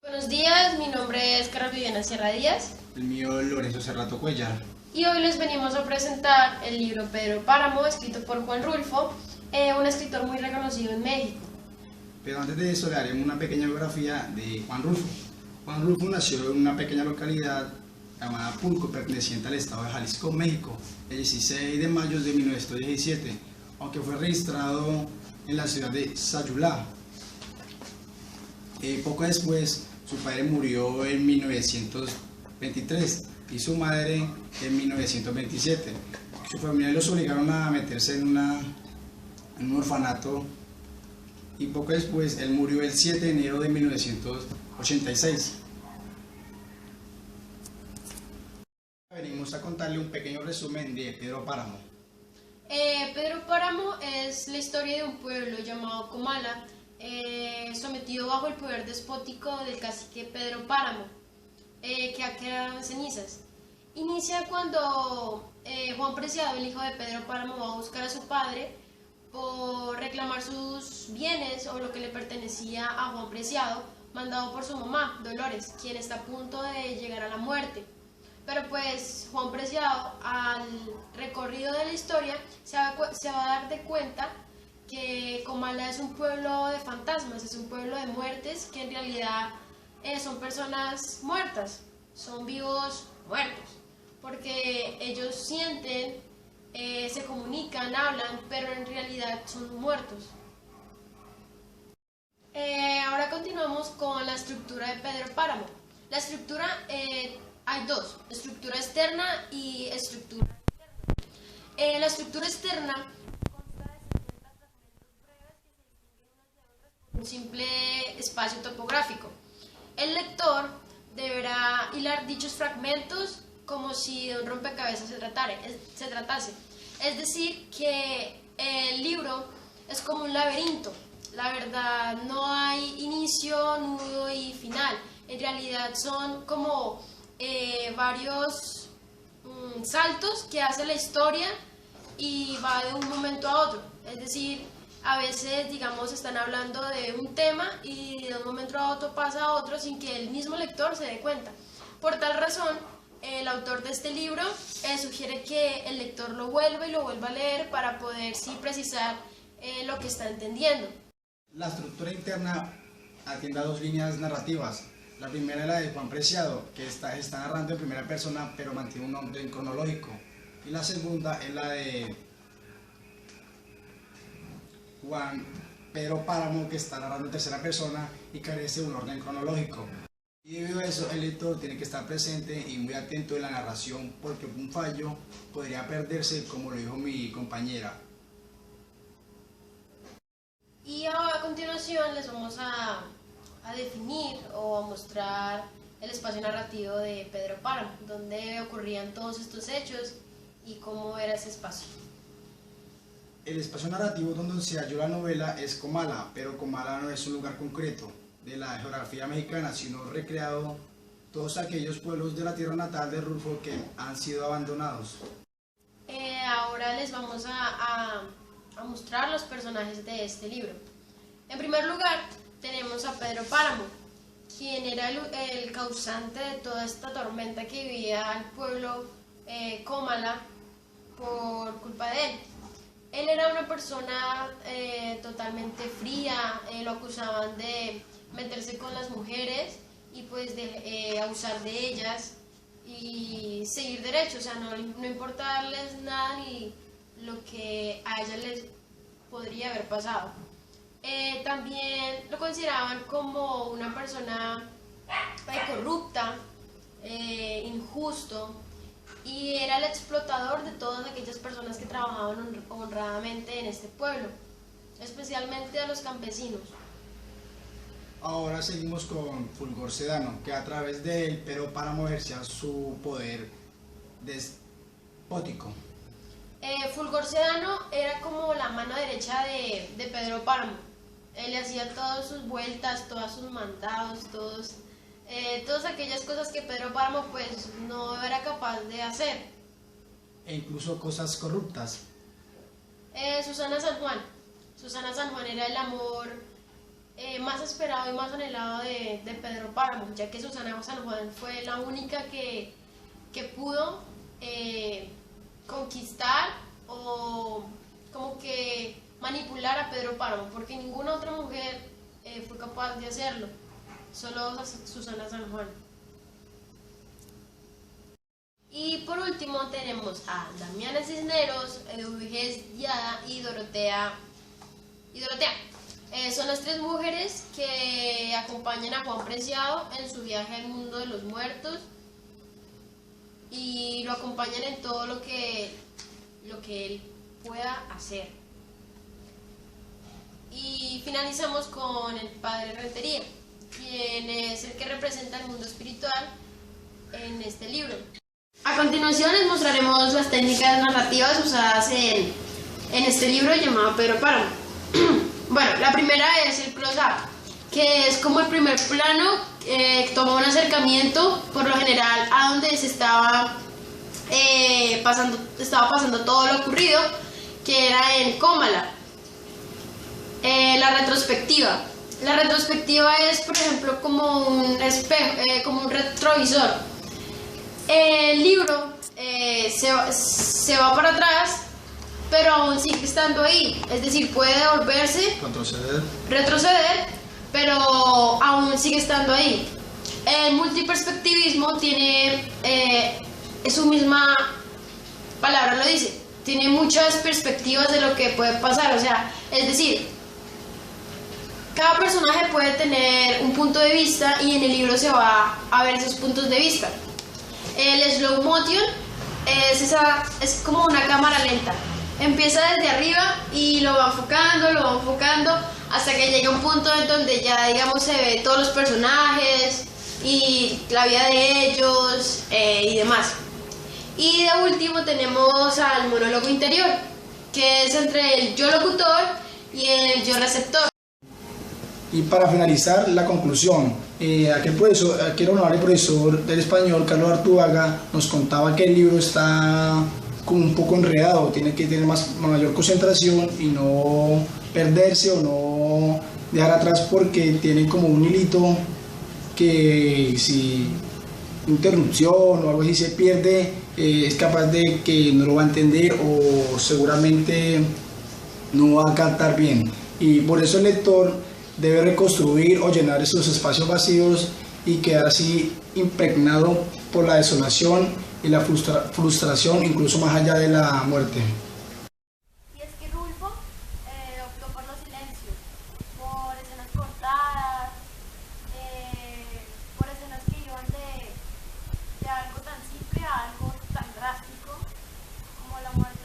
Buenos días, mi nombre es Carlos Viviana Sierra Díaz. El mío, Lorenzo Serrato Cuellar. Y hoy les venimos a presentar el libro Pedro Páramo, escrito por Juan Rulfo, un escritor muy reconocido en México. Pero antes de eso le haremos una pequeña biografía de Juan Rulfo. Juan Rulfo nació en una pequeña localidad llamada Pulco, perteneciente al estado de Jalisco, México, el 16 de mayo de 1917, aunque fue registrado en la ciudad de Sayulá. Poco después, su padre murió en 1923 y su madre en 1927. Su familia los obligaron a meterse en un orfanato y poco después él murió el 7 de enero de 1986. Venimos a contarle un pequeño resumen de Pedro Páramo. Pedro Páramo es la historia de un pueblo llamado Comala, sometido bajo el poder despótico del cacique Pedro Páramo, que ha quedado en cenizas. Inicia cuando Juan Preciado, el hijo de Pedro Páramo, va a buscar a su padre por reclamar sus bienes o lo que le pertenecía a Juan Preciado, mandado por su mamá, Dolores, quien está a punto de llegar a la muerte. Pero pues Juan Preciado, al recorrido de la historia, se va a dar de cuenta que Comala es un pueblo de fantasmas, es un pueblo de muertes, que en realidad son personas muertas, son vivos muertos, porque ellos sienten, se comunican, hablan, pero en realidad son muertos. Ahora continuamos con la estructura de Pedro Páramo. La estructura, hay dos, estructura externa y estructura interna. La estructura externa consta de 50 fragmentos breves que se distinguen unos de otros por un simple espacio topográfico. El lector deberá hilar dichos fragmentos como si de un rompecabezas se tratase. Es decir, que el libro es como un laberinto. La verdad, no hay inicio, nudo y final. En realidad son como varios saltos que hace la historia y va de un momento a otro. Es decir, a veces, digamos, están hablando de un tema y de un momento a otro pasa a otro sin que el mismo lector se dé cuenta. Por tal razón, el autor de este libro sugiere que el lector lo vuelva y lo vuelva a leer para poder sí precisar lo que está entendiendo. La estructura interna atiende a dos líneas narrativas. La primera es la de Juan Preciado, que está narrando en primera persona, pero mantiene un orden cronológico. Y la segunda es la de Juan Pedro Páramo, que está narrando en tercera persona y carece de un orden cronológico. Y debido a eso, el lector tiene que estar presente y muy atento en la narración, porque un fallo podría perderse, como lo dijo mi compañera. Y ahora, a continuación les vamos a definir o a mostrar el espacio narrativo de Pedro Páramo, donde ocurrían todos estos hechos y cómo era ese espacio. El espacio narrativo donde se halló la novela es Comala, pero Comala no es un lugar concreto de la geografía mexicana, sino recreado todos aquellos pueblos de la tierra natal de Rulfo que han sido abandonados. Ahora les vamos a mostrar los personajes de este libro. En primer lugar, tenemos a Pedro Páramo, quien era el causante de toda esta tormenta que vivía el pueblo Comala por culpa de él. Él era una persona totalmente fría, lo acusaban de meterse con las mujeres y pues de abusar de ellas y seguir derecho, o sea, no importarles nada ni lo que a ellas les podría haber pasado. También lo consideraban como una persona corrupta, injusto, y era el explotador de todas aquellas personas que trabajaban honradamente en este pueblo, especialmente a los campesinos. Ahora seguimos con Fulgor Sedano, que a través de él Pedro Páramo ejercía su poder despótico. Fulgor Sedano era como la mano derecha de Pedro Páramo. Él le hacía todas sus vueltas, todos sus mandados, todas aquellas cosas que Pedro Páramo pues no era capaz de hacer. E incluso cosas corruptas. Susana San Juan. Susana San Juan era el amor más esperado y más anhelado de Pedro Páramo, ya que Susana San Juan fue la única que pudo conquistar o como que manipular a Pedro Páramo, porque ninguna otra mujer fue capaz de hacerlo, solo Susana San Juan. Y por último tenemos a Damiana Cisneros, Eduvigés Diada y Dorotea. Son las tres mujeres que acompañan a Juan Preciado en su viaje al mundo de los muertos y lo acompañan en todo lo que él pueda hacer. Y finalizamos con el Padre Rentería, quien es el que representa el mundo espiritual en este libro. A continuación les mostraremos las técnicas narrativas usadas en este libro llamado Pedro Páramo. Bueno, la primera es el close-up, que es como el primer plano, toma un acercamiento, por lo general, a donde se estaba pasando todo lo ocurrido, que era en Cómala. La retrospectiva. La retrospectiva es, por ejemplo, como un espejo, como un retrovisor. El libro se va para atrás, pero aún sigue estando ahí, es decir, puede devolverse, retroceder, pero aún sigue estando ahí. El multiperspectivismo tiene, su misma palabra lo dice, tiene muchas perspectivas de lo que puede pasar, o sea, es decir, cada personaje puede tener un punto de vista y en el libro se va a ver esos puntos de vista. El slow motion es como una cámara lenta. Empieza desde arriba y lo va enfocando hasta que llega un punto en donde ya, digamos, se ve todos los personajes y la vida de ellos y demás. Y de último tenemos al monólogo interior, que es entre el yo locutor y el yo receptor. Y para finalizar, la conclusión. Aquel honorable profesor del español, Carlos Artuaga, nos contaba que el libro está como un poco enredado, tiene que tener mayor concentración y no perderse o no dejar atrás, porque tiene como un hilito que si interrupción o algo así se pierde, es capaz de que no lo va a entender o seguramente no va a captar bien. Y por eso el lector debe reconstruir o llenar esos espacios vacíos y quedar así impregnado por la desolación y la frustración, incluso más allá de la muerte. Y es que Rulfo optó por los silencios, por escenas cortadas, por escenas que iban de algo tan simple a algo tan drástico como la muerte